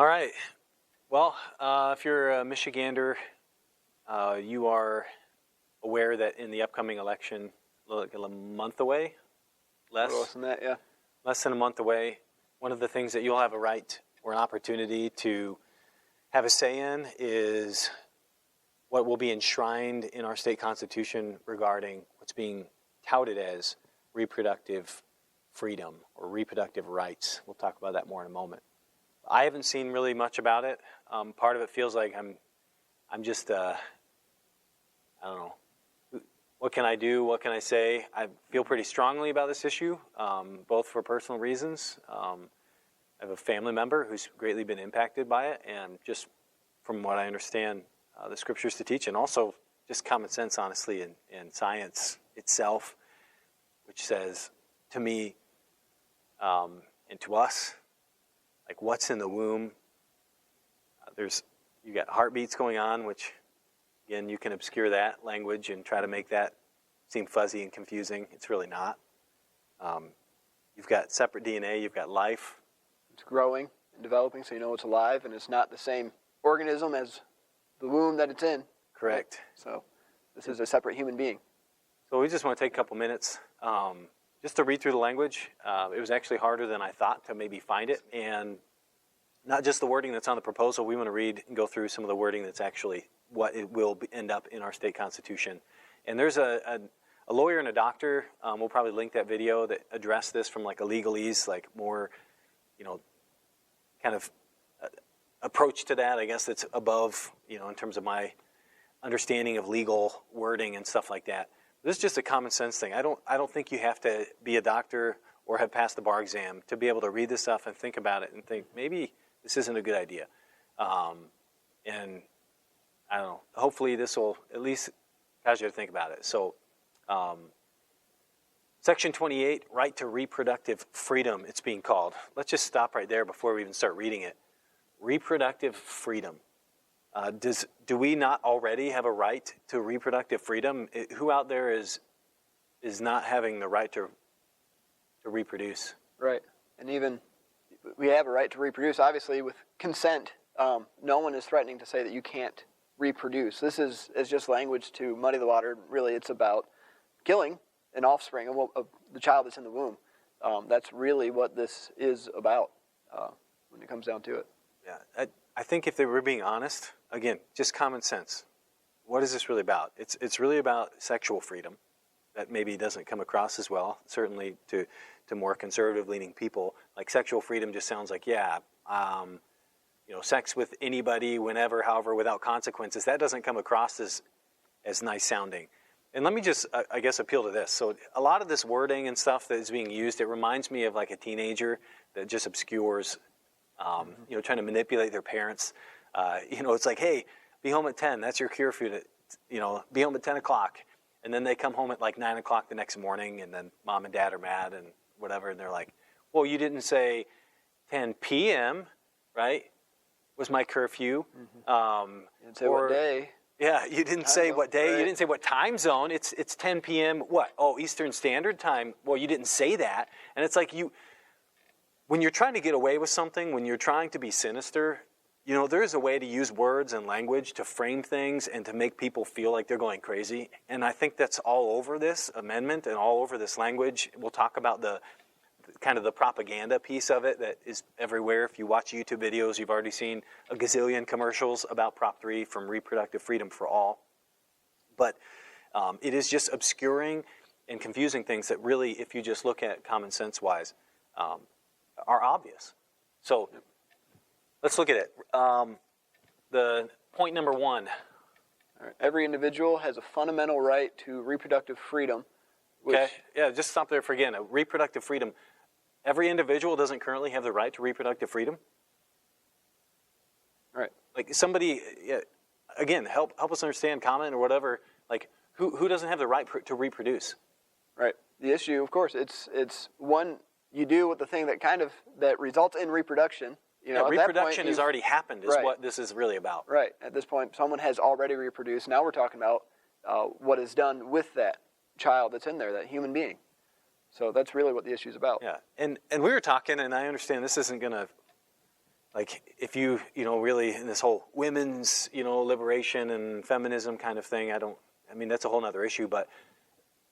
All right. Well, if you're a Michigander, you are aware that in the upcoming election, like a month away, Less than that, yeah. less than a month away, one of the things that you'll have a right or an opportunity to have a say in is what will be enshrined in our state constitution regarding what's being touted as reproductive freedom or reproductive rights. We'll talk about that more in a moment. I haven't seen really much about it. Part of it feels like I'm just, I don't know. What can I do? What can I say? I feel pretty strongly about this issue, both for personal reasons. I have a family member who's greatly been impacted by it, and just from what I understand, the scriptures to teach, and also just common sense, honestly, and science itself, which says to me and to us, like what's in the womb. You got heartbeats going on, which again you can obscure that language and try to make that seem fuzzy and confusing. It's really not. You've got separate DNA. You've got life. It's growing and developing, so you know it's alive, and it's not the same organism as the womb that it's in. Correct. Right? So this is a separate human being. So we just want to take a couple minutes just to read through the language. It was actually harder than I thought to maybe find it, and not just the wording that's on the proposal. We want to read and go through some of the wording that's actually what it will end up in our state constitution. And there's a lawyer and a doctor, we'll probably link that video, that address this from like a legalese, like more, kind of approach to that. I guess that's above, in terms of my understanding of legal wording and stuff like that. This is just a common sense thing. I don't think you have to be a doctor or have passed the bar exam to be able to read this stuff and think about it and think maybe this isn't a good idea. And I don't know. Hopefully this will at least cause you to think about it. So Section 28, right to reproductive freedom, it's being called. Let's just stop right there before we even start reading it. Reproductive freedom. Do we not already have a right to reproductive freedom? Who out there is not having the right to reproduce? Right. And even we have a right to reproduce, obviously, with consent. No one is threatening to say that you can't reproduce. This is just language to muddy the water. Really, it's about killing an offspring of the child that's in the womb. That's really what this is about when it comes down to it. Yeah, I think if they were being honest, again, just common sense. What is this really about? It's really about sexual freedom. That maybe doesn't come across as well, certainly to more conservative-leaning people. Like sexual freedom just sounds like, sex with anybody, whenever, however, without consequences. That doesn't come across as nice sounding. And let me just, I guess, appeal to this. So a lot of this wording and stuff that is being used, it reminds me of like a teenager that just obscures, trying to manipulate their parents. It's like, hey, be home at 10. That's your curfew. Be home at 10 o'clock. And then they come home at like 9 o'clock the next morning, and then mom and dad are mad and whatever. And they're like, well, you didn't say 10 p.m., right? Was my curfew. Mm-hmm. You didn't say what day. Yeah, you didn't say what day. Right. You didn't say what time zone. It's 10 p.m. What? Oh, Eastern Standard Time. Well, you didn't say that. And it's like when you're trying to get away with something, when you're trying to be sinister, there's a way to use words and language to frame things and to make people feel like they're going crazy. And I think that's all over this amendment and all over this language. We'll talk about the kind of the propaganda piece of it that is everywhere. If you watch YouTube videos, you've already seen a gazillion commercials about Prop 3 from Reproductive Freedom for All. But it is just obscuring and confusing things that really, if you just look at common sense-wise, are obvious. So let's look at it. The point number 1. All right. Every individual has a fundamental right to reproductive freedom. Okay, yeah, just stop there for again. Reproductive freedom. Every individual doesn't currently have the right to reproductive freedom. Right. Like somebody, again, help us understand, comment or whatever. Like who doesn't have the right to reproduce? Right. The issue, of course, it's one you do with the thing that results in reproduction. Reproduction has already happened. Is right. What this is really about. Right. At this point, someone has already reproduced. Now we're talking about what is done with that child that's in there, that human being. So that's really what the issue is about. Yeah, and we were talking, and I understand this isn't going to like if you really in this whole women's liberation and feminism kind of thing, that's a whole other issue, but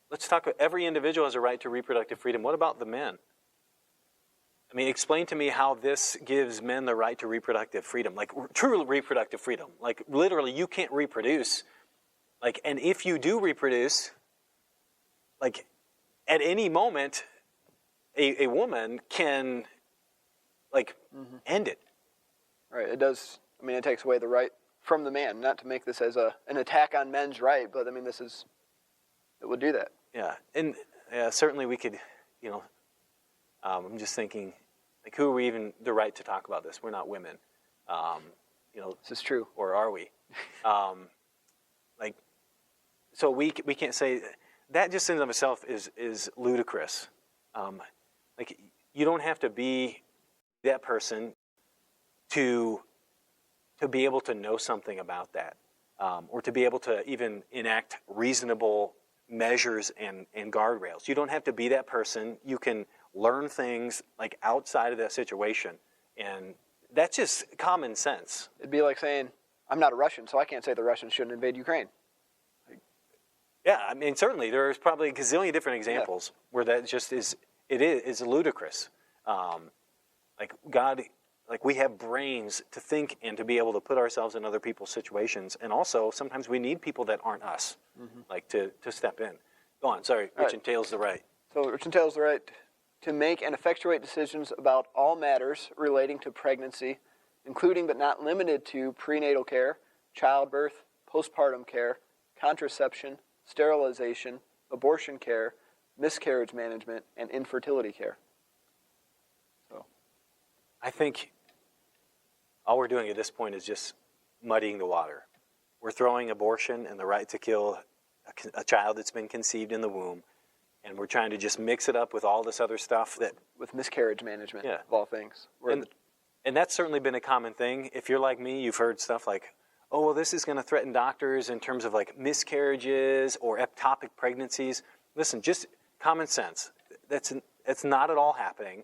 let's talk about every individual has a right to reproductive freedom. What about the men? I mean, explain to me how this gives men the right to reproductive freedom, like true reproductive freedom. Like literally you can't reproduce, like, and if you do reproduce, like at any moment a woman can like end it. Right. It does. I mean, it takes away the right from the man. Not to make this as an attack on men's right, but I mean, it would do that. Yeah, and certainly we could, I'm just thinking, like, who are we even the right to talk about this? We're not women, This is true. or are we? So we can't say that. Just in and of itself is ludicrous. Like, you don't have to be that person to be able to know something about that, or to be able to even enact reasonable measures and guardrails. You don't have to be that person. You can learn things like outside of that situation, and that's just common sense. It'd be like saying, I'm not a Russian, so I can't say the Russians shouldn't invade Ukraine. Yeah, I mean, certainly there's probably a gazillion different examples where that just is ludicrous. Like God, like we have brains to think and to be able to put ourselves in other people's situations, and also sometimes we need people that aren't us, like to step in. Go on, sorry, Rich entails the right. So Rich entails the right to make and effectuate decisions about all matters relating to pregnancy, including but not limited to prenatal care, childbirth, postpartum care, contraception, sterilization, abortion care, miscarriage management, and infertility care. So, I think all we're doing at this point is just muddying the water. We're throwing abortion and the right to kill a child that's been conceived in the womb, and we're trying to just mix it up with all this other stuff that... With miscarriage management, of all things. And that's certainly been a common thing. If you're like me, you've heard stuff like, oh, well, this is going to threaten doctors in terms of like miscarriages or ectopic pregnancies. Listen, just common sense. That's not at all happening,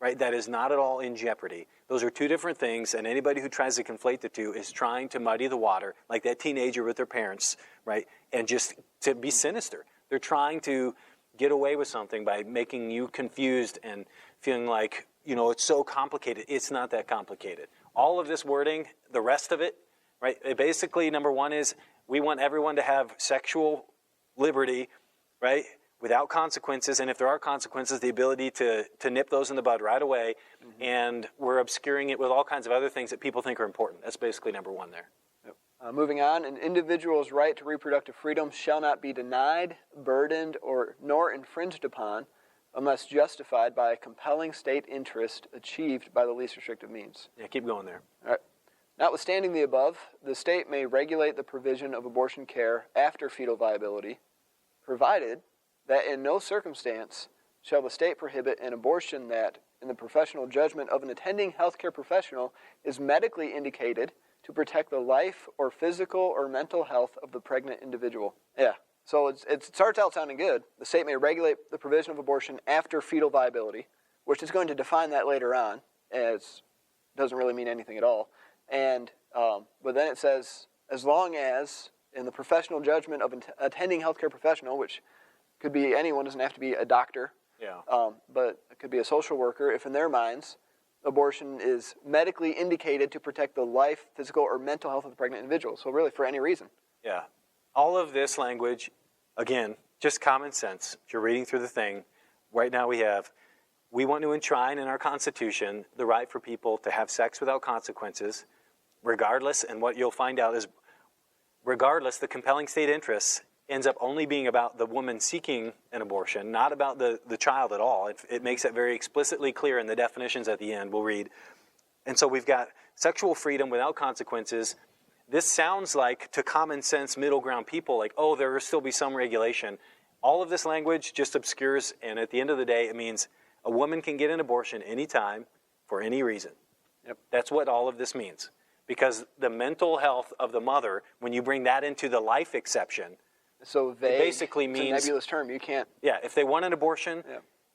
right? That is not at all in jeopardy. Those are two different things, and anybody who tries to conflate the two is trying to muddy the water, like that teenager with their parents, right? And just to be sinister. They're trying to get away with something by making you confused and feeling like, it's so complicated. It's not that complicated. All of this wording, the rest of it, right? Basically, number one is we want everyone to have sexual liberty, right? Without consequences, and if there are consequences, the ability to nip those in the bud right away, and we're obscuring it with all kinds of other things that people think are important. That's basically number one there. Yep. Moving on, an individual's right to reproductive freedom shall not be denied, burdened, nor infringed upon unless justified by a compelling state interest achieved by the least restrictive means. Yeah, keep going there. All right. Notwithstanding the above, the state may regulate the provision of abortion care after fetal viability, provided that in no circumstance shall the state prohibit an abortion that, in the professional judgment of an attending healthcare professional, is medically indicated to protect the life or physical or mental health of the pregnant individual. Yeah, so it starts out sounding good. The state may regulate the provision of abortion after fetal viability, which is going to define that later on, as doesn't really mean anything at all. And but then it says, as long as, in the professional judgment of an attending healthcare professional, which could be anyone, doesn't have to be a doctor, but it could be a social worker, if in their minds abortion is medically indicated to protect the life, physical, or mental health of the pregnant individual. So really for any reason. Yeah. All of this language, again, just common sense. If you're reading through the thing, right now we want to enshrine in our Constitution the right for people to have sex without consequences, regardless, and what you'll find out is, regardless, the compelling state interest ends up only being about the woman seeking an abortion, not about the child at all. It makes it very explicitly clear in the definitions at the end, we'll read. And so we've got sexual freedom without consequences. This sounds like, to common sense middle ground people, like, oh, there will still be some regulation. All of this language just obscures, and at the end of the day, it means a woman can get an abortion anytime for any reason. Yep. That's what all of this means. Because the mental health of the mother, when you bring that into the life exception, so vague, it basically means, it's a nebulous term. You can't. Yeah, if they want an abortion,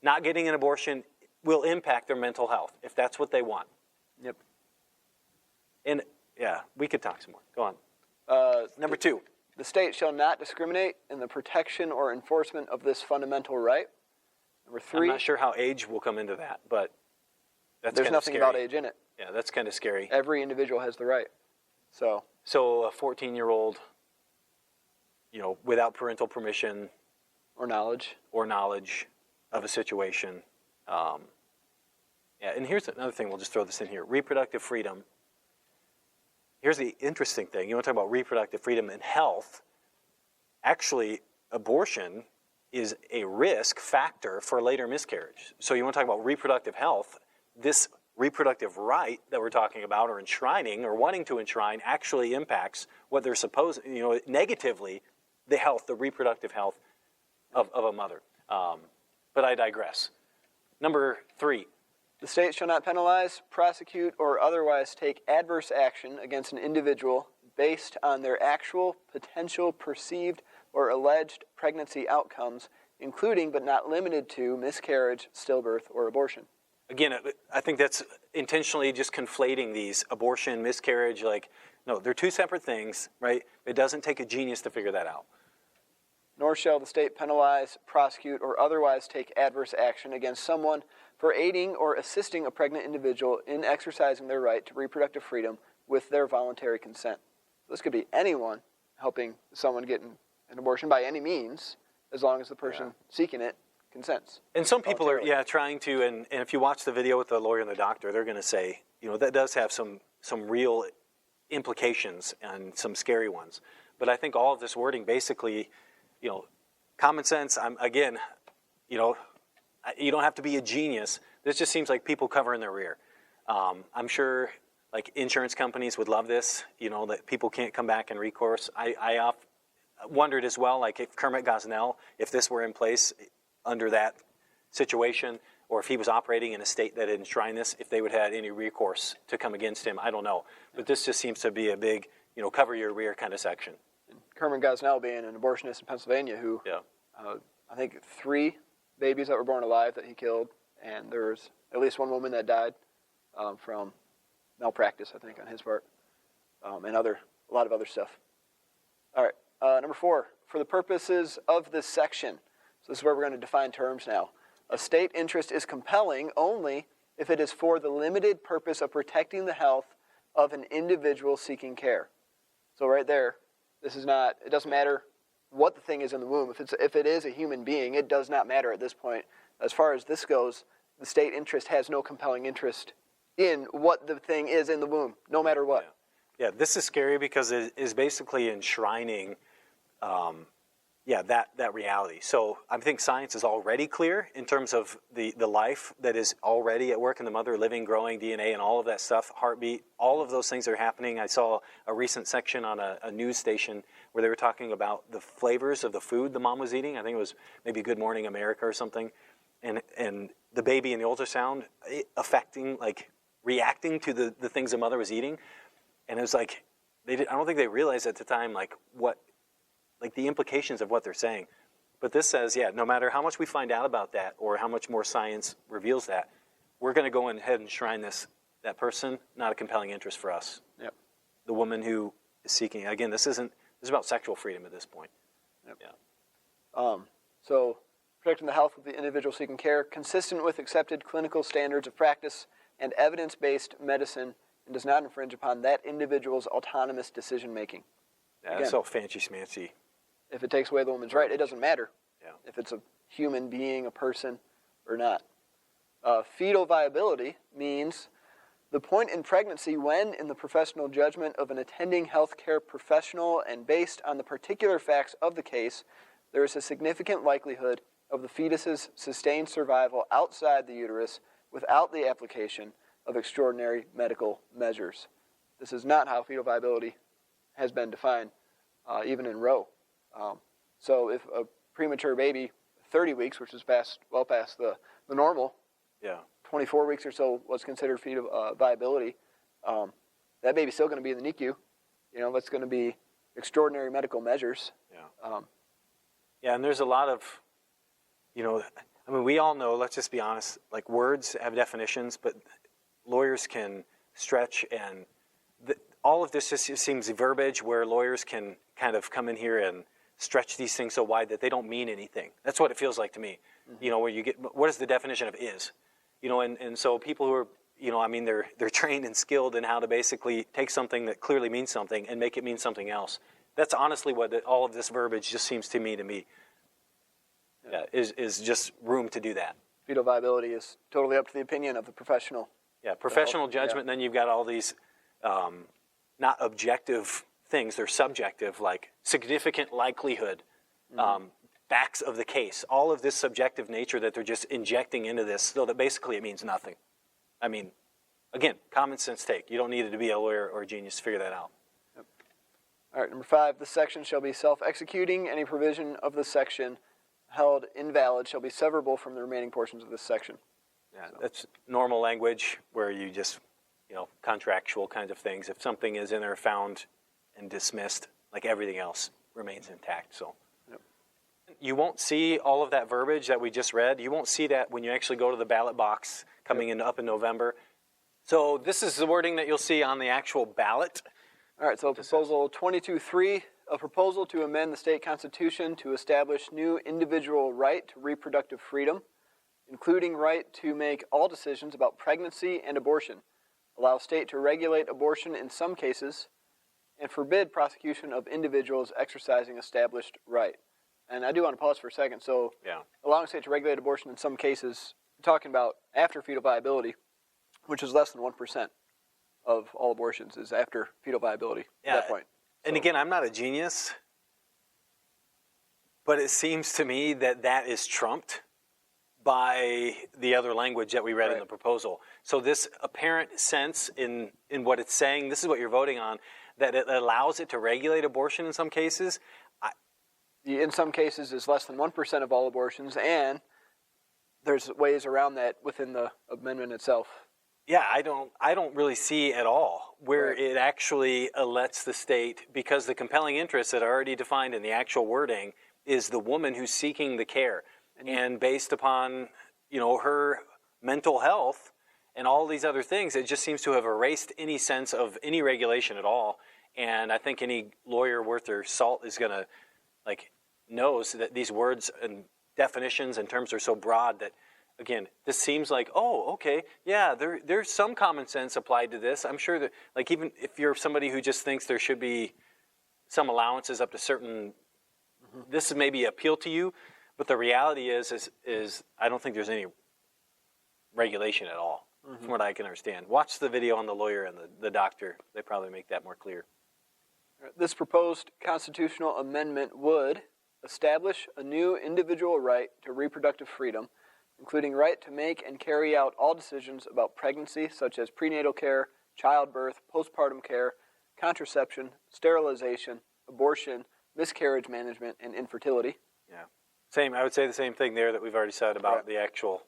not getting an abortion will impact their mental health, if that's what they want. Yep. And yeah, we could talk some more. Go on. Number 2. The state shall not discriminate in the protection or enforcement of this fundamental right. Number 3. I'm not sure how age will come into that, but that's There's kind of nothing scary. about age in it. Yeah, that's kind of scary. Every individual has the right. So So a 14-year-old, without parental permission or knowledge. of a situation. And here's another thing, we'll just throw this in here. Reproductive freedom. Here's the interesting thing. You want to talk about reproductive freedom and health. Actually, abortion is a risk factor for later miscarriage. So you want to talk about reproductive health. This reproductive right that we're talking about or enshrining or wanting to enshrine actually impacts what they're supposed, negatively, the reproductive health of a mother. But I digress. Number 3. The state shall not penalize, prosecute, or otherwise take adverse action against an individual based on their actual, potential, perceived, or alleged pregnancy outcomes, including but not limited to miscarriage, stillbirth, or abortion. Again, I think that's intentionally just conflating these abortion, miscarriage. No, they're 2 separate things, right? It doesn't take a genius to figure that out. Nor shall the state penalize, prosecute, or otherwise take adverse action against someone for aiding or assisting a pregnant individual in exercising their right to reproductive freedom with their voluntary consent. This could be anyone helping someone get an abortion by any means, as long as the person seeking it consents. And some people are, trying to, and if you watch the video with the lawyer and the doctor, they're going to say, that does have some real implications and some scary ones. But I think all of this wording basically, common sense, you don't have to be a genius. This just seems like people covering their rear. I'm sure insurance companies would love this, that people can't come back and recourse. I wondered as well, if Kermit Gosnell, if this were in place under that situation, or if he was operating in a state that enshrined this, if they would have had any recourse to come against him, I don't know. But this just seems to be a big, cover your rear kind of section. And Kermit Gosnell being an abortionist in Pennsylvania who, I think 3 babies that were born alive that he killed, and there was at least 1 woman that died from malpractice, I think, on his part, and a lot of other stuff. All right, number 4, for the purposes of this section, so this is where we're going to define terms now. A state interest is compelling only if it is for the limited purpose of protecting the health of an individual seeking care. So right there, it doesn't matter what the thing is in the womb. If it is a human being, it does not matter at this point. As far as this goes, the state interest has no compelling interest in what the thing is in the womb, no matter what. Yeah, this is scary because it is basically enshrining that reality. So I think science is already clear in terms of the life that is already at work in the mother, living, growing, DNA, and all of that stuff, heartbeat, all of those things are happening. I saw a recent section on a news station where they were talking about the flavors of the food the mom was eating. I think it was maybe Good Morning America or something. And the baby in the ultrasound affecting, reacting to the things the mother was eating. And it was I don't think they realized at the time, what the implications of what they're saying. But this says, no matter how much we find out about that or how much more science reveals that, we're going to go ahead and enshrine that person, not a compelling interest for us. Yep. The woman who is seeking, again, this is about sexual freedom at this point. Yep. Yeah. So protecting the health of the individual seeking care, consistent with accepted clinical standards of practice and evidence-based medicine, and does not infringe upon that individual's autonomous decision-making. Yeah, that's so fancy-schmancy. If it takes away the woman's right, it doesn't matter if it's a human being, a person, or not. Fetal viability means the point in pregnancy when, in the professional judgment of an attending healthcare professional and based on the particular facts of the case, there is a significant likelihood of the fetus's sustained survival outside the uterus without the application of extraordinary medical measures. This is not how fetal viability has been defined, even in Roe. So if a premature baby, 30 weeks, which is well past the normal, 24 weeks or so was considered fetal viability, that baby's still going to be in the NICU. That's going to be extraordinary medical measures. And there's a lot of, we all know, let's just be honest, words have definitions, but lawyers can stretch and all of this just seems verbiage where lawyers can kind of come in here and stretch these things so wide that they don't mean anything. That's what it feels like to me. Where you get, what is the definition of is? And so people who are, they're trained and skilled in how to basically take something that clearly means something and make it mean something else. That's honestly what all of this verbiage just seems to me is just room to do that. Fetal viability is totally up to the opinion of the professional. Yeah, professional judgment. Yeah. Then you've got all these not objective things; they're subjective, like significant likelihood, facts of the case. All of this subjective nature that they're just injecting into this, so that basically it means nothing. I mean, again, common sense take. You don't need to be a lawyer or a genius to figure that out. Yep. All right, number 5, this section shall be self-executing. Any provision of this section held invalid shall be severable from the remaining portions of this section. Yeah, that's normal language where you just, contractual kinds of things. If something is in there found and dismissed, like everything else remains intact. So you won't see all of that verbiage that we just read. You won't see that when you actually go to the ballot box coming up in November. So this is the wording that you'll see on the actual ballot. All right, so proposal 22.3, a proposal to amend the state constitution to establish new individual right to reproductive freedom, including right to make all decisions about pregnancy and abortion, allow state to regulate abortion in some cases, and forbid prosecution of individuals exercising established right. And I do want to pause for a second. So allowing state to regulate abortion in some cases, we're talking about after fetal viability, which is less than 1% of all abortions is after fetal viability at that point. And again, I'm not a genius, but it seems to me that is trumped by the other language that we read in the proposal. So this apparent sense in what it's saying, this is what you're voting on, that it allows it to regulate abortion in some cases. In some cases is less than 1% of all abortions, and there's ways around that within the amendment itself. Yeah, I don't really see at all where it actually lets the state, because the compelling interests that are already defined in the actual wording is the woman who's seeking the care. And based upon, her mental health and all these other things, it just seems to have erased any sense of any regulation at all. And I think any lawyer worth their salt is going to, knows that these words and definitions and terms are so broad that, again, this seems like, there's some common sense applied to this. I'm sure that, even if you're somebody who just thinks there should be some allowances up to certain, this maybe appeal to you, but the reality is I don't think there's any regulation at all, from what I can understand. Watch the video on the lawyer and the doctor. They probably make that more clear. This proposed constitutional amendment would establish a new individual right to reproductive freedom, including right to make and carry out all decisions about pregnancy, such as prenatal care, childbirth, postpartum care, contraception, sterilization, abortion, miscarriage management, and infertility. Yeah. I would say the same thing there that we've already said about the actual,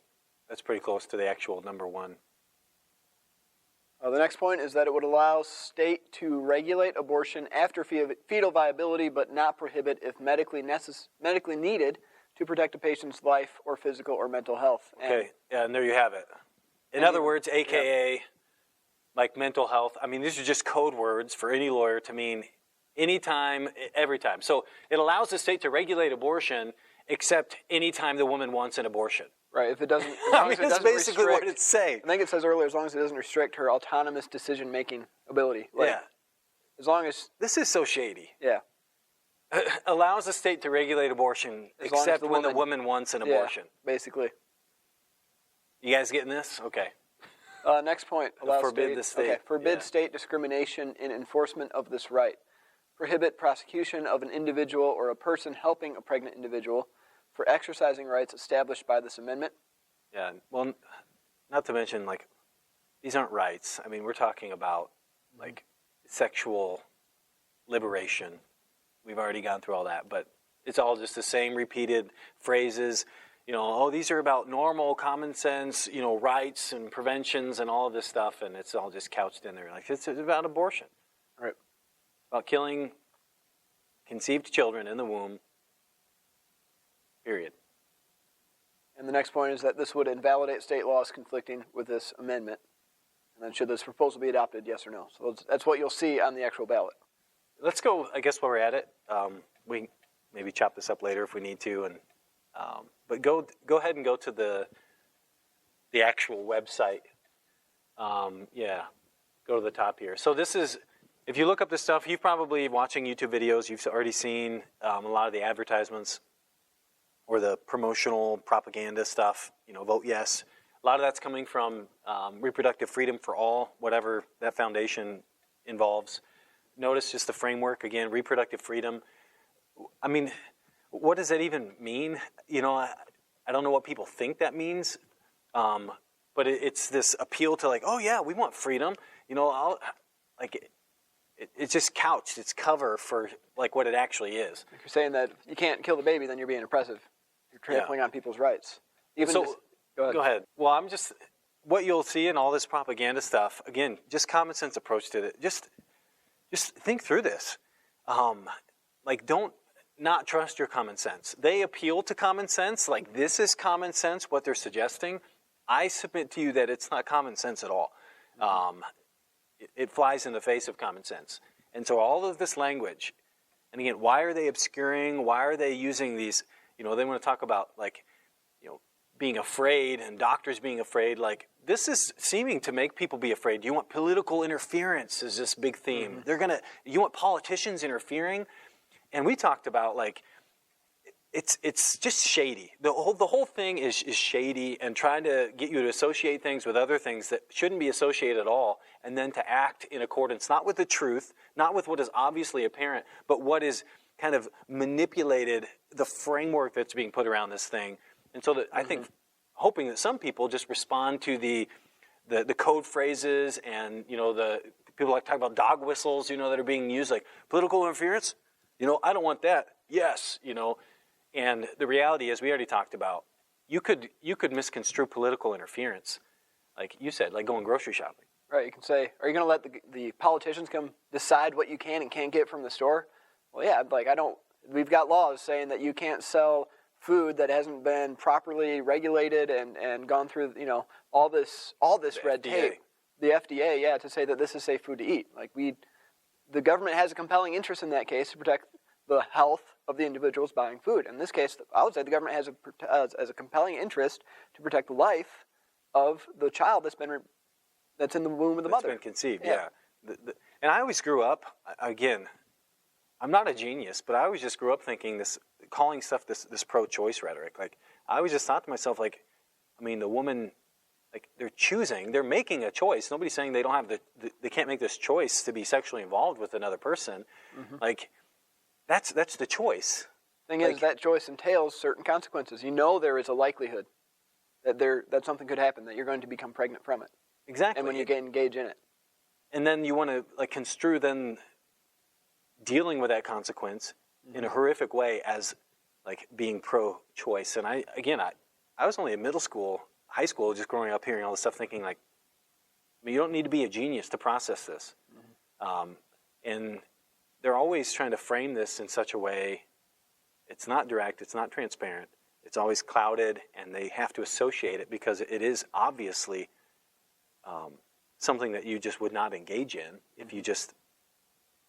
that's pretty close to the actual number 1. The next point is that it would allow state to regulate abortion after fetal viability, but not prohibit if medically needed to protect a patient's life or physical or mental health. And there you have it. In other words, AKA, like mental health. I mean, these are just code words for any lawyer to mean anytime, every time. So it allows the state to regulate abortion except anytime the woman wants an abortion. Right, if it doesn't, that's basically what it's saying. I think it says earlier, as long as it doesn't restrict her autonomous decision-making ability. As long as... This is so shady. Yeah. Allows the state to regulate abortion except when the woman wants an abortion. Basically. You guys getting this? Okay. Next point. Forbid state discrimination in enforcement of this right. Prohibit prosecution of an individual or a person helping a pregnant individual for exercising rights established by this amendment. Yeah, well, not to mention, these aren't rights. I mean, we're talking about, sexual liberation. We've already gone through all that, but it's all just the same repeated phrases. These are about normal, common sense, rights and preventions and all of this stuff, and it's all just couched in there. It's about abortion. Right. About killing conceived children in the womb. Period. And the next point is that this would invalidate state laws conflicting with this amendment. And then should this proposal be adopted, yes or no? So that's what you'll see on the actual ballot. Let's go, I guess, while we're at it. We can maybe chop this up later if we need to. But go ahead and go to the actual website. Go to the top here. So this is, if you look up this stuff, you've probably, watching YouTube videos, you've already seen a lot of the advertisements or the promotional propaganda stuff, vote yes. A lot of that's coming from Reproductive Freedom for All, whatever that foundation involves. Notice just the framework, again, reproductive freedom. I mean, what does that even mean? I don't know what people think that means, but it's this appeal to oh yeah, we want freedom. It's just couched, it's cover for what it actually is. If you're saying that you can't kill the baby, then you're being oppressive. You're trampling on people's rights. Go ahead. Well, what you'll see in all this propaganda stuff, again, just common sense approach to it. Just think through this. Don't not trust your common sense. They appeal to common sense, this is common sense, what they're suggesting. I submit to you that it's not common sense at all. It flies in the face of common sense. And so all of this language, and again, why are they obscuring? Why are they using these, they want to talk about being afraid and doctors being afraid. This is seeming to make people be afraid. You want political interference is this big theme. Mm-hmm. You want politicians interfering? And we talked about it's just shady. The whole thing is shady and trying to get you to associate things with other things that shouldn't be associated at all, and then to act in accordance, not with the truth, not with what is obviously apparent, but what is kind of manipulated, the framework that's being put around this thing. And so I think, hoping that some people just respond to the code phrases and, the people talk about dog whistles, that are being used, political interference. I don't want that. Yes, And the reality is, we already talked about, you could misconstrue political interference, like you said, going grocery shopping. Right. You can say, are you going to let the politicians come decide what you can and can't get from the store? Well, yeah. We've got laws saying that you can't sell food that hasn't been properly regulated and gone through, all this red tape. The FDA, to say that this is safe food to eat. The government has a compelling interest in that case to protect the health of the individuals buying food. In this case, I would say the government has a compelling interest to protect the life of the child that's in the womb of the mother. That's been conceived, yeah. And I always grew up, again, I'm not a genius, but I always just grew up thinking calling stuff this pro-choice rhetoric. I always just thought to myself, the woman, they're making a choice. Nobody's saying they don't have they can't make this choice to be sexually involved with another person. Mm-hmm. That's the choice. Thing is, that choice entails certain consequences. There is a likelihood that something could happen, that you're going to become pregnant from it. Exactly. And when you engage in it. And then you want to construe then dealing with that consequence in a horrific way as being pro-choice. And I was only in middle school, high school, just growing up hearing all this stuff, thinking you don't need to be a genius to process this. Mm-hmm. And they're always trying to frame this in such a way, it's not direct, it's not transparent, it's always clouded, and they have to associate it because it is obviously something that you just would not engage in if you just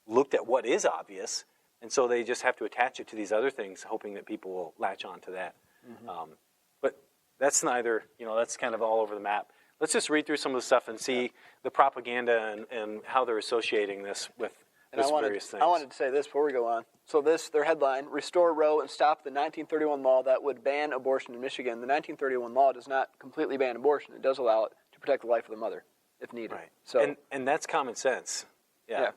looked at what is obvious. And so they just have to attach it to these other things, hoping that people will latch on to that. Mm-hmm. But that's neither, that's kind of all over the map. Let's just read through some of the stuff and see the propaganda and how they're associating this with various things. I wanted to say this before we go on. So their headline, Restore Roe and Stop the 1931 Law That Would Ban Abortion in Michigan. The 1931 law does not completely ban abortion. It does allow it to protect the life of the mother, if needed. Right. So, and that's common sense. Yeah.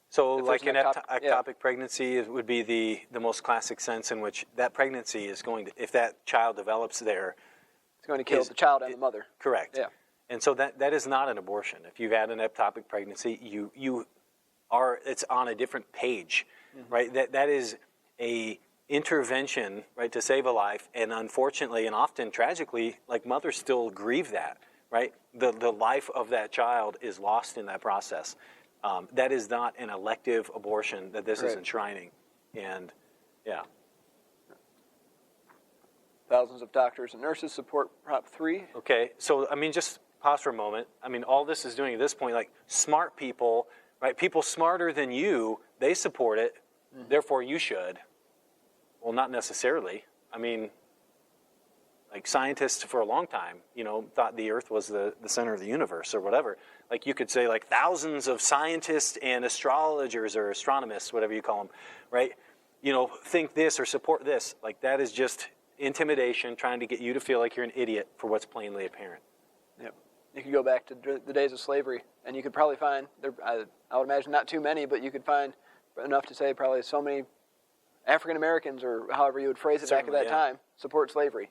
So an ectopic pregnancy would be the most classic sense in which that pregnancy is going to, if that child develops there, it's going to kill the child and the mother. Correct. Yeah. And so that is not an abortion. If you've had an ectopic pregnancy, it's on a different page, mm-hmm. right? That is a intervention, right, to save a life. And unfortunately, and often tragically, mothers still grieve that, right? The life of that child is lost in that process. That is not an elective abortion that this is enshrining. And, yeah. Thousands of doctors and nurses support Prop 3. Okay, so, just pause for a moment. I mean, all this is doing at this point, like smart people, right? People smarter than you, they support it. Therefore, you should. Well, not necessarily. I mean, like scientists for a long time, thought the Earth was the center of the universe or whatever. Like you could say like thousands of scientists and astrologers or astronomists, whatever you call them, right? Think this or support this. Like that is just intimidation, trying to get you to feel like you're an idiot for what's plainly apparent. Yep. You could go back to the days of slavery, and you could probably find, I would imagine not too many, but you could find enough to say probably so many African Americans, or however you would phrase it back at that time, support slavery.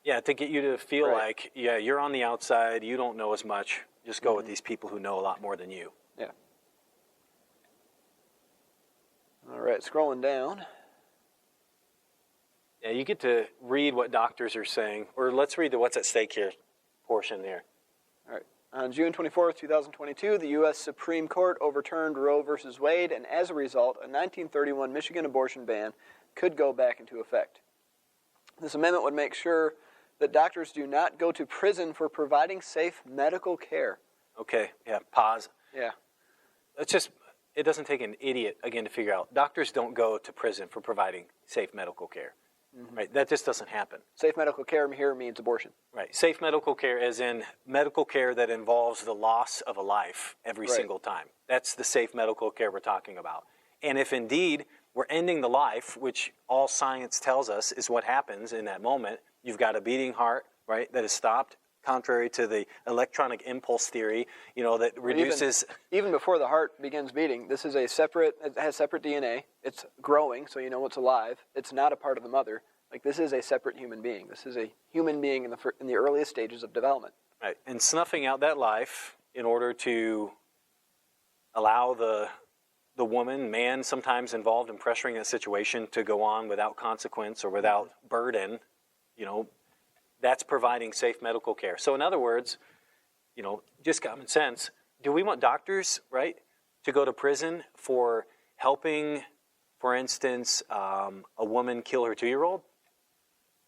Yeah, to get you to feel like, you're on the outside, you don't know as much, just go with these people who know a lot more than you. Yeah. All right, scrolling down. Yeah, you get to read what doctors are saying, or let's read the what's at stake here portion there. All right. On June 24th, 2022, the U.S. Supreme Court overturned Roe v. Wade, and as a result, a 1931 Michigan abortion ban could go back into effect. This amendment would make sure that doctors do not go to prison for providing safe medical care. Okay, yeah, pause. Yeah. It doesn't take an idiot, again, to figure out. Doctors don't go to prison for providing safe medical care, right? That just doesn't happen. Safe medical care here means abortion. Right, safe medical care as in medical care that involves the loss of a life every single time. That's the safe medical care we're talking about. And if indeed we're ending the life, which all science tells us is what happens in that moment, you've got a beating heart, right, that is stopped, contrary to the electronic impulse theory, that reduces... Even before the heart begins beating, this is it has separate DNA. It's growing, so you know it's alive. It's not a part of the mother. Like, this is a separate human being. This is a human being in the earliest stages of development. Right, and snuffing out that life in order to allow the woman, man sometimes involved in pressuring that situation to go on without consequence or without burden, that's providing safe medical care. So in other words, just common sense, do we want doctors, right, to go to prison for helping, for instance, a woman kill her 2-year-old?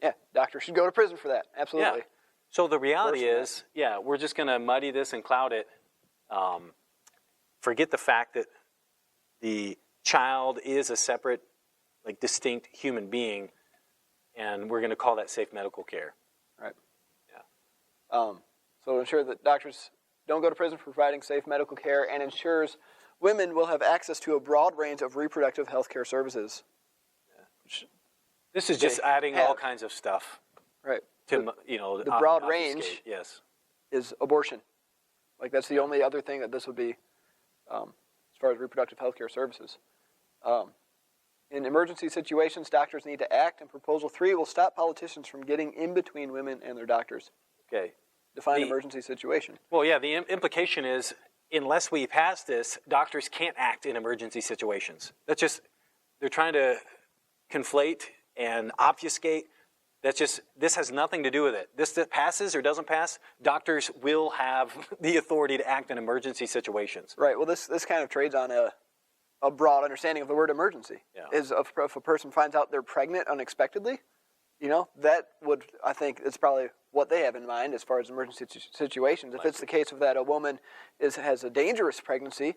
Yeah, doctors should go to prison for that. Absolutely. Yeah. So the reality is, we're just going to muddy this and cloud it. Forget the fact that the child is a separate, distinct human being, and we're going to call that safe medical care. Right. Yeah. So ensure that doctors don't go to prison for providing safe medical care, and ensures women will have access to a broad range of reproductive health care services. Yeah. This is just adding all kinds of stuff. Right. To, the broad range yes. is abortion. That's the only other thing that this would be, as far as reproductive health care services. In emergency situations, doctors need to act, and Proposal 3 will stop politicians from getting in between women and their doctors. Okay. Define emergency situation. Well, yeah, the implication is, unless we pass this, doctors can't act in emergency situations. They're trying to conflate and obfuscate. This has nothing to do with it. This that passes or doesn't pass, doctors will have the authority to act in emergency situations. Right. Well, this kind of trades on a broad understanding of the word emergency. Yeah. Is if a person finds out they're pregnant unexpectedly, that would, I think, it's probably what they have in mind as far as emergency situations. If it's the case of that a woman has a dangerous pregnancy,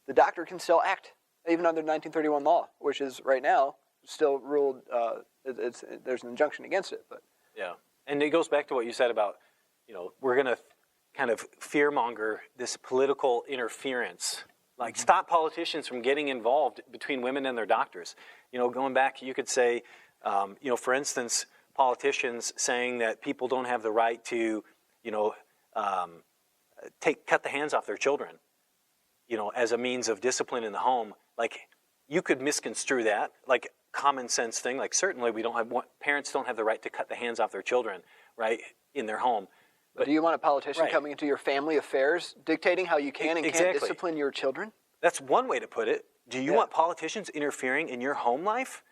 the doctor can still act, even under 1931 law, which is right now still ruled. There's an injunction against it, but yeah, and it goes back to what you said about, we're going to kind of fearmonger this political interference. Stop politicians from getting involved between women and their doctors. Going back, you could say, for instance, politicians saying that people don't have the right to, cut the hands off their children, as a means of discipline in the home. You could misconstrue that, common sense thing. Certainly parents don't have the right to cut the hands off their children, right, in their home. But do you want a politician coming into your family affairs, dictating how you can and can't discipline your children? That's one way to put it. Do you want politicians interfering in your home life?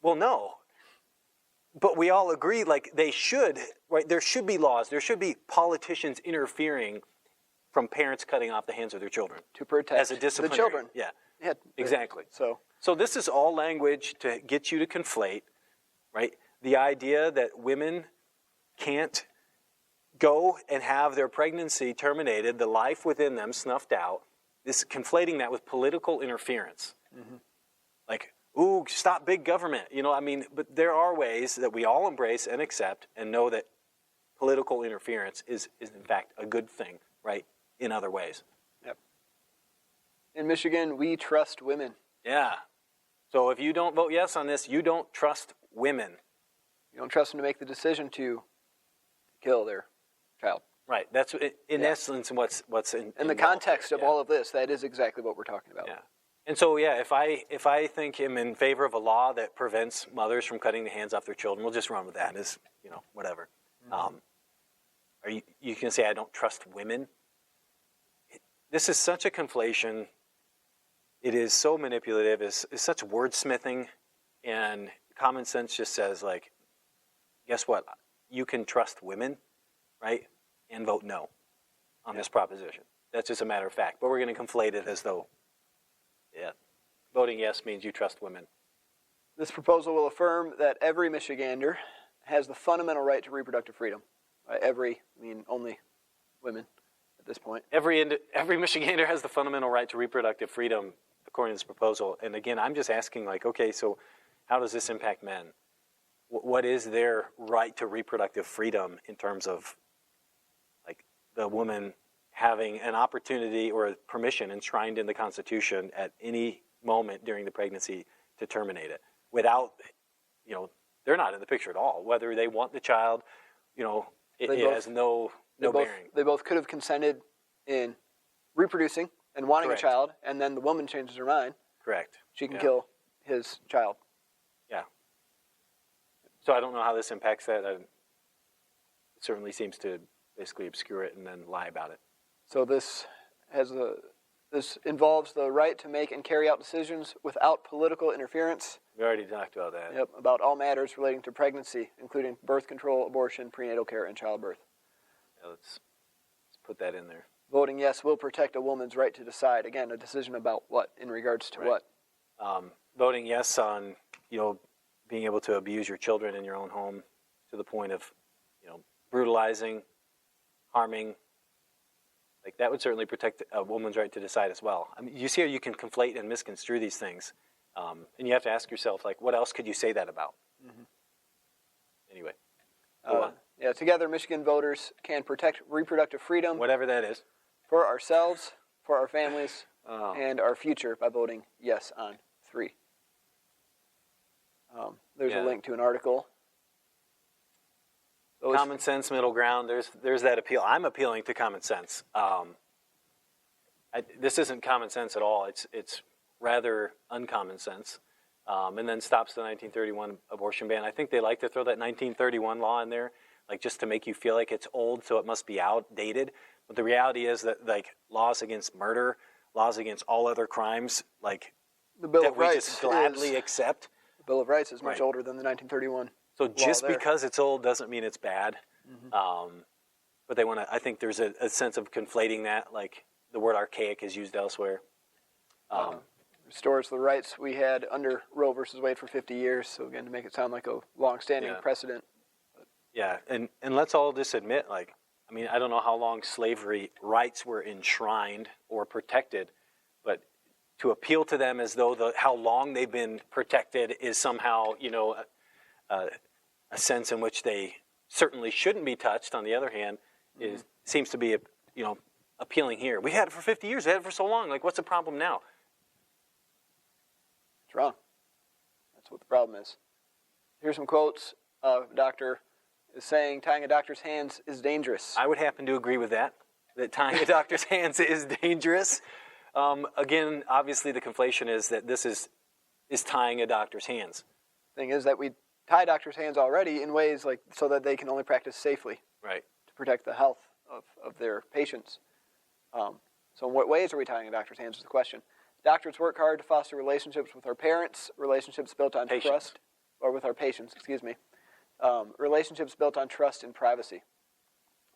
Well, no. But we all agree, they should, right? There should be laws. There should be politicians interfering from parents cutting off the hands of their children. To protect as a disciplinary. the children. Yeah, exactly. So this is all language to get you to conflate, right? The idea that women can't go and have their pregnancy terminated, the life within them snuffed out, this conflating that with political interference. Mm-hmm. Like, ooh, stop big government. But there are ways that we all embrace and accept and know that political interference is in fact a good thing, right, in other ways. Yep. In Michigan, we trust women. Yeah. So if you don't vote yes on this, you don't trust women. You don't trust them to make the decision to kill their child. Right. That's in essence what's in the context of all of this. That is exactly what we're talking about. Yeah. And so if I think I'm in favor of a law that prevents mothers from cutting the hands off their children, we'll just run with that. As whatever. Mm-hmm. Are you can say I don't trust women? This is such a conflation. It is so manipulative. It's such wordsmithing, and common sense just says, like, guess what? You can trust women, right, and vote no on this proposition. That's just a matter of fact. But we're going to conflate it as though, voting yes means you trust women. This proposal will affirm that every Michigander has the fundamental right to reproductive freedom. Only women at this point. Every Michigander has the fundamental right to reproductive freedom, according to this proposal. And again, I'm just asking, like, okay, so how does this impact men? What is their right to reproductive freedom in terms of, like, the woman having an opportunity or a permission enshrined in the Constitution at any moment during the pregnancy to terminate it without, they're not in the picture at all. Whether they want the child, it has no bearing. They both could have consented in reproducing and wanting a child, and then the woman changes her mind. Correct. She can kill his child. Yeah. So I don't know how this impacts that. It certainly seems to basically obscure it and then lie about it. So this involves the right to make and carry out decisions without political interference. We already talked about that. Yep, about all matters relating to pregnancy, including birth control, abortion, prenatal care, and childbirth. Yeah, let's put that in there. Voting yes will protect a woman's right to decide. Again, a decision about what, in regards to what? Voting yes on, being able to abuse your children in your own home to the point of, brutalizing, harming. Like, that would certainly protect a woman's right to decide as well. I mean, you see how you can conflate and misconstrue these things. And you have to ask yourself, like, what else could you say that about? Mm-hmm. Anyway. Together, Michigan voters can protect reproductive freedom. Whatever that is. For ourselves, for our families, and our future by voting yes on 3. There's a link to an article. Common sense, middle ground. There's that appeal. I'm appealing to common sense. This isn't common sense at all. It's rather uncommon sense. And then stops the 1931 abortion ban. I think they like to throw that 1931 law in there, like, just to make you feel like it's old, so it must be outdated. But the reality is that, like, laws against murder, laws against all other crimes, like, the Bill that of we Rights just gladly accept. The Bill of Rights is much older than the 1931. So just because it's old doesn't mean it's bad. Mm-hmm. But they want to. I think there's a sense of conflating that, like the word archaic is used elsewhere. Restores the rights we had under Roe versus Wade for 50 years. So again, to make it sound like a long-standing precedent. Yeah, and let's all just admit, like, I mean, I don't know how long slavery rights were enshrined or protected, but to appeal to them as though how long they've been protected is somehow, a sense in which they certainly shouldn't be touched, on the other hand, seems to be, appealing here. We had it for 50 years. We had it for so long. Like, what's the problem now? It's wrong. That's what the problem is. Here's some quotes. A doctor is saying tying a doctor's hands is dangerous. I would happen to agree with that tying a doctor's hands is dangerous. Again, obviously the conflation is that this is tying a doctor's hands. Thing is that we tie doctors' hands already in ways like so that they can only practice safely. Right. To protect the health of their patients. So in what ways are we tying a doctor's hands is the question. Doctors work hard to foster relationships with our parents, relationships built on trust, or with our patients, relationships built on trust and privacy.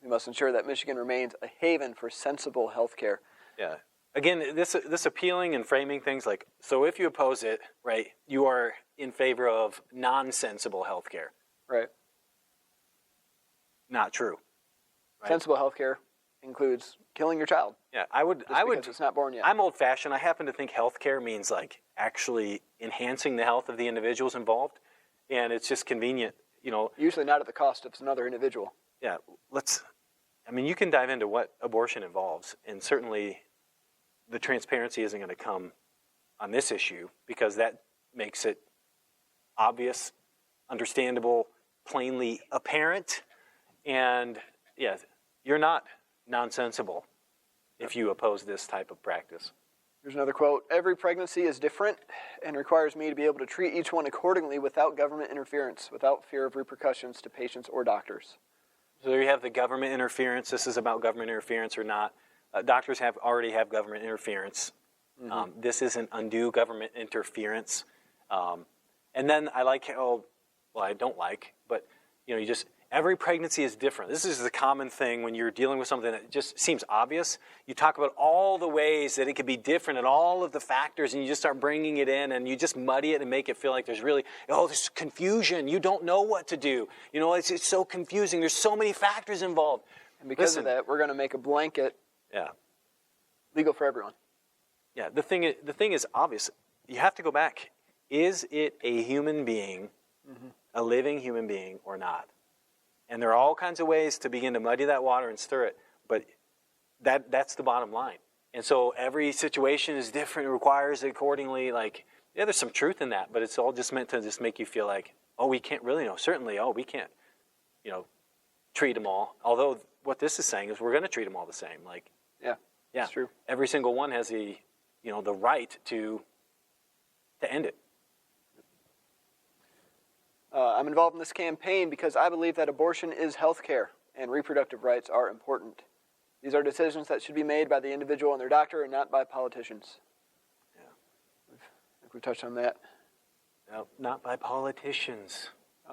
We must ensure that Michigan remains a haven for sensible health care. Yeah. Again, this appealing and framing things like, so if you oppose it, right, you are in favor of nonsensible health care. Right. Not true. Right. Sensible healthcare includes killing your child Yeah, I would. because it's not born yet. I'm old-fashioned. I happen to think healthcare means like actually enhancing the health of the individuals involved, and it's just convenient. Usually not at the cost of another individual. Yeah, you can dive into what abortion involves, and certainly the transparency isn't going to come on this issue because that makes it obvious, understandable, plainly apparent, and yeah, you're not nonsensible if you oppose this type of practice. Here's another quote. Every pregnancy is different and requires me to be able to treat each one accordingly without government interference, without fear of repercussions to patients or doctors. So there you have the government interference. This is about government interference or not. Doctors already have government interference. Mm-hmm. This isn't undue government interference. And then I like how, well, I don't like, but every pregnancy is different. This is the common thing when you're dealing with something that just seems obvious. You talk about all the ways that it could be different and all of the factors, and you just start bringing it in, and you just muddy it and make it feel like there's really, there's confusion. You don't know what to do. It's so confusing. There's so many factors involved. And because of that, we're going to make a blanket legal for everyone. Yeah, the thing is obvious. You have to go back. Is it a human being, a living human being, or not? And there are all kinds of ways to begin to muddy that water and stir it, but that's the bottom line. And so every situation is different, it requires accordingly. There's some truth in that, but it's all just meant to just make you feel like, we can't really know. Certainly, we can't, treat them all. Although what this is saying is we're going to treat them all the same. Yeah, that's true. Every single one has the right to end it. I'm involved in this campaign because I believe that abortion is health care and reproductive rights are important. These are decisions that should be made by the individual and their doctor and not by politicians. Yeah. I think we touched on that. No, not by politicians.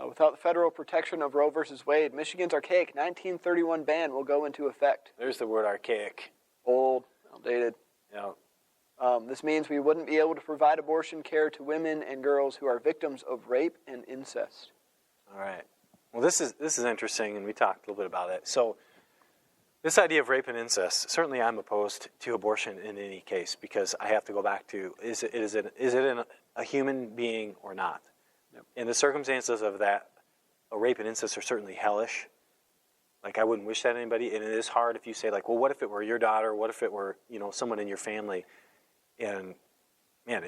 Without the federal protection of Roe v. Wade, Michigan's archaic 1931 ban will go into effect. There's the word archaic. Old, outdated. Yeah. This means we wouldn't be able to provide abortion care to women and girls who are victims of rape and incest. All right. Well, this is interesting, and we talked a little bit about it. So this idea of rape and incest, certainly I'm opposed to abortion in any case because I have to go back to, is it a human being or not? Yep. And the circumstances of that, a rape and incest are certainly hellish. I wouldn't wish that on anybody, and it is hard if you say, well, what if it were your daughter? What if it were, someone in your family? And man,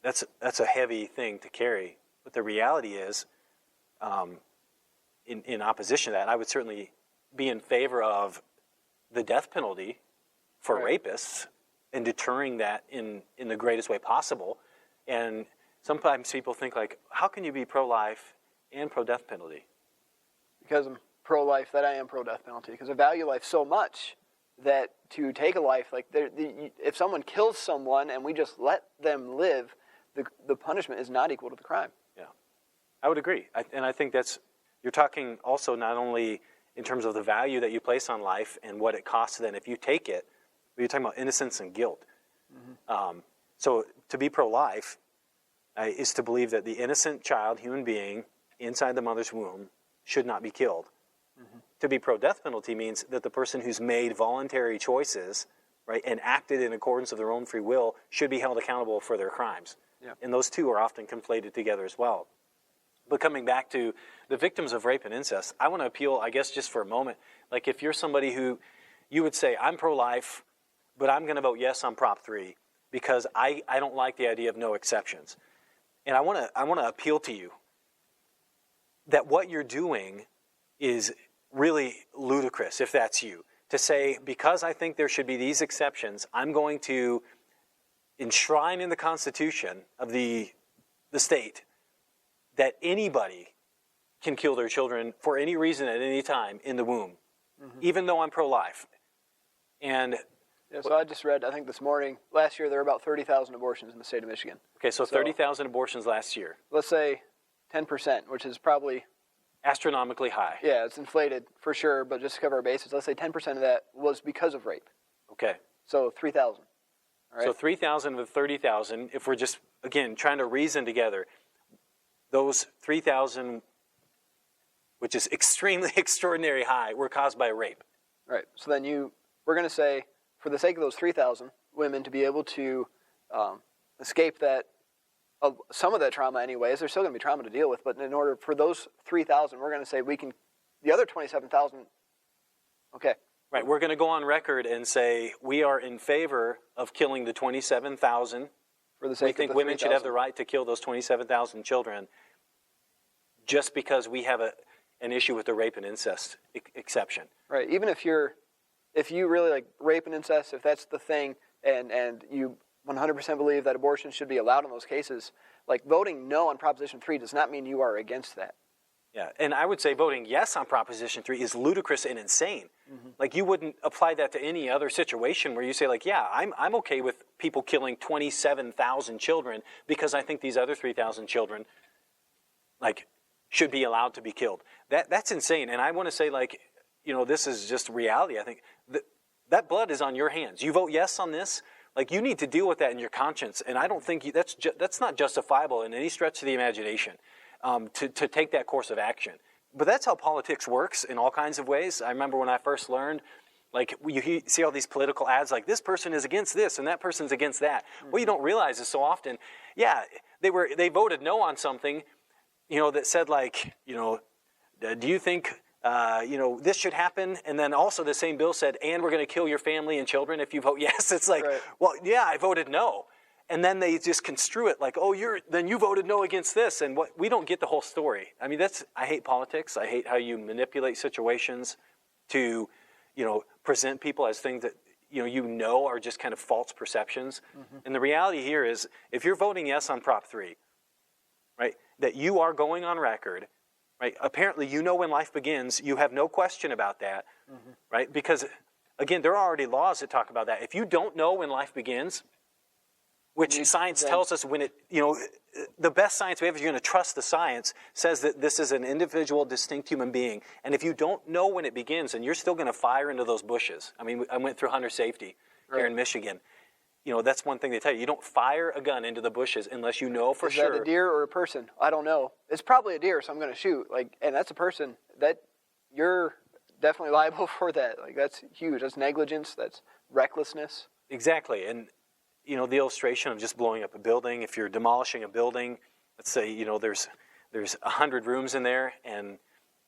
that's a heavy thing to carry. But the reality is, in opposition to that, I would certainly be in favor of the death penalty for rapists and deterring that in the greatest way possible. And sometimes people think how can you be pro-life and pro-death penalty? Because I'm pro-life, that I am pro-death penalty. Because I value life so much that to take a life, if someone kills someone and we just let them live, the punishment is not equal to the crime. Yeah, I would agree. And I think you're talking also not only in terms of the value that you place on life and what it costs then if you take it, but you're talking about innocence and guilt. Mm-hmm. So to be pro-life is to believe that the innocent child, human being, inside the mother's womb should not be killed. Mm-hmm. To be pro-death penalty means that the person who's made voluntary choices, and acted in accordance with their own free will should be held accountable for their crimes. Yeah. And those two are often conflated together as well. But coming back to the victims of rape and incest, I want to appeal, I guess, just for a moment. If you're somebody who, you would say, I'm pro-life, but I'm going to vote yes on Prop 3 because I don't like the idea of no exceptions. And I want to appeal to you that what you're doing is really ludicrous, if that's you, to say, because I think there should be these exceptions, I'm going to enshrine in the Constitution of the state that anybody can kill their children for any reason at any time in the womb, even though I'm pro-life. And so I just read, I think this morning, last year there were about 30,000 abortions in the state of Michigan. Okay, so 30,000 abortions last year. Let's say 10%, which is probably astronomically high. Yeah, it's inflated for sure, but just to cover our bases, let's say 10% of that was because of rape. Okay. So 3,000. All right? So 3,000 of 30,000, if we're just, again, trying to reason together, those 3,000 which is extremely extraordinary high, were caused by rape. Right. So then we're going to say, for the sake of those 3,000 women to be able to escape that, some of that trauma anyways, there's still going to be trauma to deal with, but in order for those 3,000, we're going to say the other 27,000, okay. Right, we're going to go on record and say we are in favor of killing the 27,000. For the sake we think of the women 3,000. should have the right to kill those 27,000 children just because we have an issue with the rape and incest exception. Right, even if you really like rape and incest, if that's the thing, and you 100% believe that abortion should be allowed in those cases, like voting no on Proposition 3 does not mean you are against that. Yeah, and I would say voting yes on Proposition 3 is ludicrous and insane. Mm-hmm. Like, you wouldn't apply that to any other situation where you say, like, yeah, I'm okay with people killing 27,000 children because I think these other 3,000 children, like, should be allowed to be killed. That's insane. And I want to say, like, this is just reality. I think that blood is on your hands. You vote yes on this, like, you need to deal with that in your conscience. And I don't think that's not justifiable in any stretch of the imagination. To take that course of action. But that's how politics works in all kinds of ways. I remember when I first learned, like, you see all these political ads like, this person is against this and that person's against that. Mm-hmm. What you don't realize is so often, yeah, they voted no on something, that said, like, do you think, this should happen? And then also the same bill said, and we're going to kill your family and children if you vote yes. It's like, right. Well, yeah, I voted no. And then they just construe it like, oh, then you voted no against this. And we don't get the whole story. I mean, I hate politics. I hate how you manipulate situations to, present people as things that, are just kind of false perceptions. Mm-hmm. And the reality here is, if you're voting yes on Prop 3, right, that you are going on record, right, apparently when life begins, you have no question about that, mm-hmm. right? Because, again, there are already laws that talk about that. If you don't know when life begins, which science tells us the best science we have, if you're going to trust the science, says that this is an individual, distinct human being. And if you don't know when it begins, and you're still going to fire into those bushes. I mean, I went through hunter safety here in Michigan. That's one thing they tell you. You don't fire a gun into the bushes unless you know for sure. Is that a deer or a person? I don't know. It's probably a deer, so I'm going to shoot. And that's a person. That you're definitely liable for that. Like, that's huge. That's negligence. That's recklessness. Exactly. And the illustration of just blowing up a building. If you're demolishing a building, let's say, there's 100 rooms in there, and,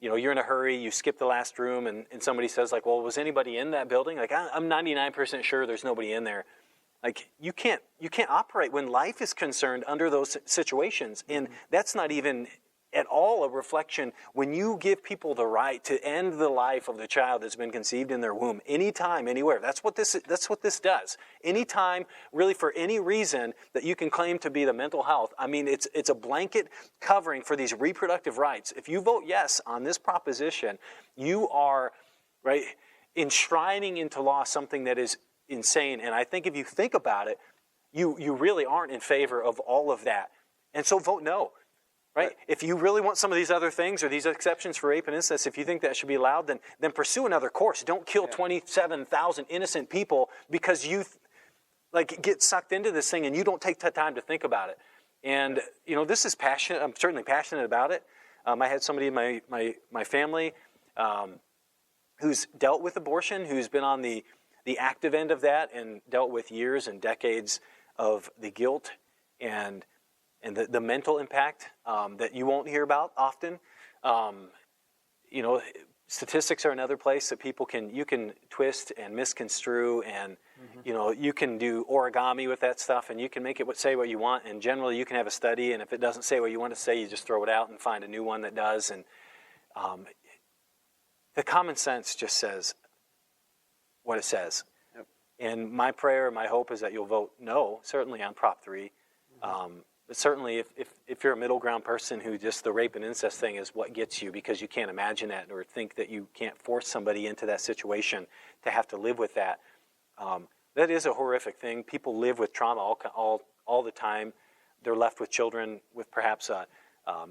you're in a hurry, you skip the last room, and somebody says, like, well, was anybody in that building? Like, I'm 99% sure there's nobody in there. Like, you can't operate when life is concerned under those situations. And that's not even at all a reflection when you give people the right to end the life of the child that's been conceived in their womb, anytime, anywhere. That's what this does. Anytime, really, for any reason that you can claim to be the mental health. I mean, it's a blanket covering for these reproductive rights. If you vote yes on this proposition, you are, right, enshrining into law something that is insane. And I think if you think about it, you really aren't in favor of all of that. And so vote no. Right? If you really want some of these other things or these exceptions for rape and incest, if you think that should be allowed, then pursue another course. Don't kill 27,000 innocent people because you get sucked into this thing and you don't take the time to think about it. And this is passionate. I'm certainly passionate about it. I had somebody in my family who's dealt with abortion, who's been on the active end of that and dealt with years and decades of the guilt and the mental impact that you won't hear about often. Statistics are another place that you can twist and misconstrue, and you can do origami with that stuff, and you can make it say what you want. And generally, you can have a study, and if it doesn't say what you want to say, you just throw it out and find a new one that does. And the common sense just says what it says. Yep. And my prayer, my hope is that you'll vote no, certainly on Prop 3. But certainly, if you're a middle ground person who just the rape and incest thing is what gets you because you can't imagine that or think that you can't force somebody into that situation to have to live with that, that is a horrific thing. People live with trauma all the time. They're left with children with perhaps a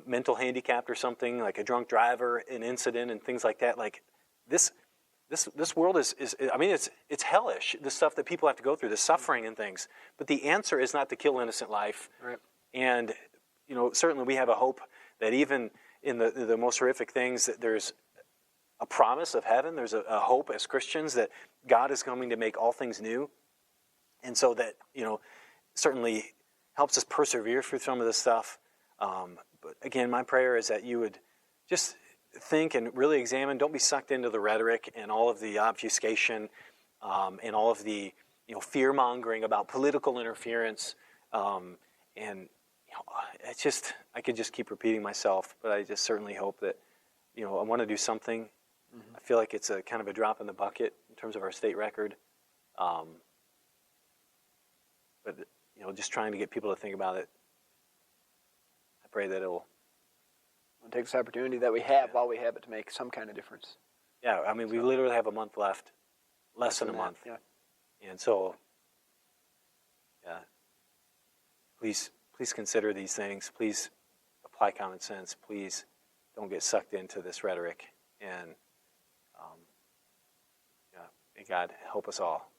mental handicap or something, like a drunk driver, an incident, and things like that. Like this world is I mean, it's hellish, the stuff that people have to go through, the suffering and things. But the answer is not to kill innocent life. Right. And, certainly we have a hope that even in the most horrific things, that there's a promise of heaven. There's a hope as Christians that God is coming to make all things new. And so that, certainly helps us persevere through some of this stuff. But again, my prayer is that you would just think and really examine. Don't be sucked into the rhetoric and all of the obfuscation and all of the fear-mongering about political interference. And it's just, I could just keep repeating myself, but I just certainly hope that, I want to do something. Mm-hmm. I feel like it's a kind of a drop in the bucket in terms of our state record. But, just trying to get people to think about it. I pray that it'll take this opportunity that we have while we have it to make some kind of difference. Yeah, I mean, we literally have a month left, less than a month. Yeah. And so, yeah, please consider these things. Please apply common sense. Please don't get sucked into this rhetoric. And, may God help us all.